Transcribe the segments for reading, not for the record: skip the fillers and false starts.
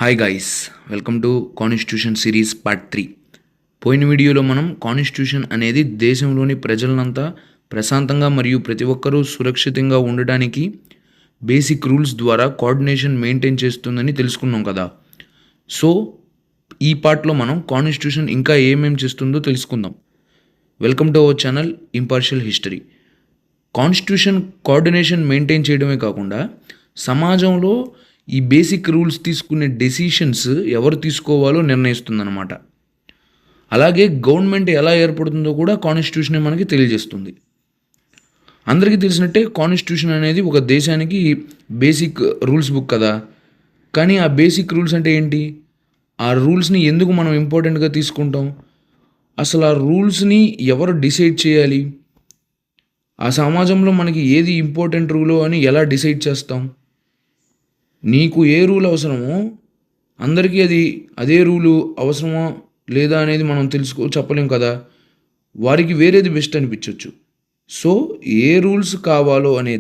Hi guys, welcome to constitution series part 3. పోయిన వీడియోలో మనం కాన్స్టిట్యూషన్ అనేది దేశంలోని ప్రజలంతా ప్రశాంతంగా మరియు ప్రతి ఒక్కరూ సురక్షితంగా ఉండడానికి బేసిక్ రూల్స్ ద్వారా కోఆర్డినేషన్ మెయింటైన్ చేస్తుందని తెలుసుకున్నాం కదా. సో ఈ పార్ట్లో మనం కాన్స్టిట్యూషన్ ఇంకా ఏమేం చేస్తుందో తెలుసుకుందాం. Welcome to our channel impartial history. Constitution coordination maintain చేయడమే కాకుండా సమాజంలో ఈ బేసిక్ రూల్స్ తీసుకునే డెసిషన్స్ ఎవరు తీసుకోవాలో నిర్ణయిస్తుందన్నమాట. అలాగే గవర్నమెంట్ ఎలా ఏర్పడుతుందో కూడా కాన్స్టిట్యూషనే మనకి తెలియజేస్తుంది. అందరికీ తెలిసినట్టే కాన్స్టిట్యూషన్ అనేది ఒక దేశానికి బేసిక్ రూల్స్ బుక్ కదా. కానీ ఆ బేసిక్ రూల్స్ అంటే ఏంటి? ఆ రూల్స్ని ఎందుకు మనం ఇంపార్టెంట్గా తీసుకుంటాం? అసలు ఆ రూల్స్ని ఎవరు డిసైడ్ చేయాలి? ఆ సమాజంలో మనకి ఏది ఇంపార్టెంట్ రూలో అని ఎలా డిసైడ్ చేస్తాం? నీకు ఏ రూల్ అవసరమో అందరికీ అదే రూలు అవసరమా లేదా అనేది మనం చెప్పలేం కదా. వారికి వేరేది బెస్ట్ అనిపించవచ్చు. సో ఏ రూల్స్ కావాలో అనే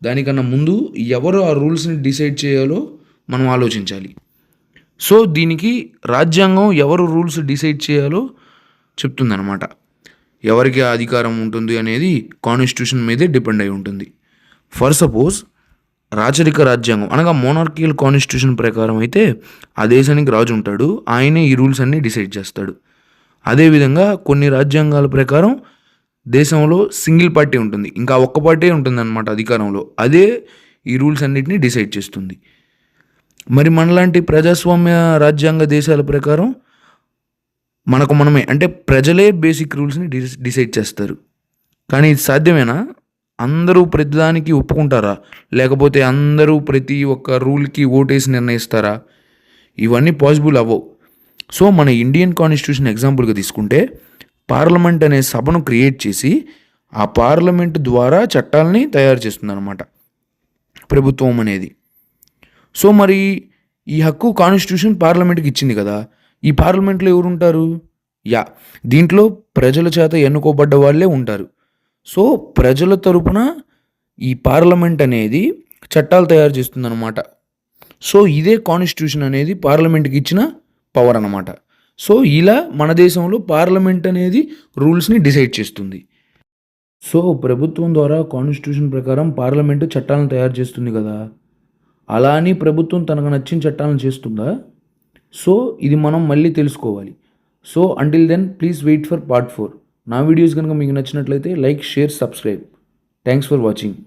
దానికన్నా ముందు ఎవరు ఆ రూల్స్ని డిసైడ్ చేయాలో మనం ఆలోచించాలి. సో దీనికి రాజ్యాంగం ఎవరు రూల్స్ డిసైడ్ చేయాలో చెప్తుందన్నమాట. ఎవరికి అధికారం ఉంటుంది అనేది కాన్స్టిట్యూషన్ మీదే డిపెండ్ అయి ఉంటుంది. ఫర్ సపోజ్ రాచరిక రాజ్యాంగం అనగా మోనార్కియల్ కాన్స్టిట్యూషన్ ప్రకారం అయితే ఆ దేశానికి రాజు ఉంటాడు, ఆయనే ఈ రూల్స్ అన్నీ డిసైడ్ చేస్తాడు. అదేవిధంగా కొన్ని రాజ్యాంగాల ప్రకారం దేశంలో సింగిల్ పార్టీ ఉంటుంది, ఇంకా ఒక్క పార్టీ ఉంటుంది అన్నమాట అధికారంలో, అదే ఈ రూల్స్ అన్నిటిని డిసైడ్ చేస్తుంది. మరి మనలాంటి ప్రజాస్వామ్య రాజ్యాంగ దేశాల ప్రకారం మనమే అంటే ప్రజలే బేసిక్ రూల్స్ని డిసైడ్ చేస్తారు. కానీ ఇది సాధ్యమేనా? అందరూ ప్రతిదానికి ఒప్పుకుంటారా? లేకపోతే అందరూ ప్రతి ఒక్క రూల్కి ఓటేసి నిర్ణయిస్తారా? ఇవన్నీ పాసిబుల్ అవ్వవు. సో మన ఇండియన్ కాన్స్టిట్యూషన్ ఎగ్జాంపుల్గా తీసుకుంటే పార్లమెంట్ అనే సభను క్రియేట్ చేసి ఆ పార్లమెంట్ ద్వారా చట్టాలని తయారు చేస్తుందన్నమాట ప్రభుత్వం అనేది. సో మరి ఈ హక్కు కాన్స్టిట్యూషన్ పార్లమెంట్కి ఇచ్చింది కదా. ఈ పార్లమెంట్లో ఎవరు ఉంటారు? దీంట్లో ప్రజల చేత ఎన్నుకోబడ్డ వాళ్ళే ఉంటారు. సో ప్రజల తరపున ఈ పార్లమెంట్ అనేది చట్టాలు తయారు చేస్తుందన్నమాట. సో ఇదే కాన్స్టిట్యూషన్ అనేది పార్లమెంట్కి ఇచ్చిన పవర్ అన్నమాట. సో ఇలా మన దేశంలో పార్లమెంట్ అనేది రూల్స్ని డిసైడ్ చేస్తుంది. సో ప్రభుత్వం ద్వారా కాన్స్టిట్యూషన్ ప్రకారం పార్లమెంటు చట్టాలను తయారు చేస్తుంది కదా. అలా అని ప్రభుత్వం తనకు నచ్చిన చట్టాలను చేస్తుందా? సో ఇది మనం మళ్ళీ తెలుసుకోవాలి. So until then please wait for part 4. నా వీడియోస్ కనుక మీకు నచ్చినట్లయితే like, share, subscribe. Thanks for watching.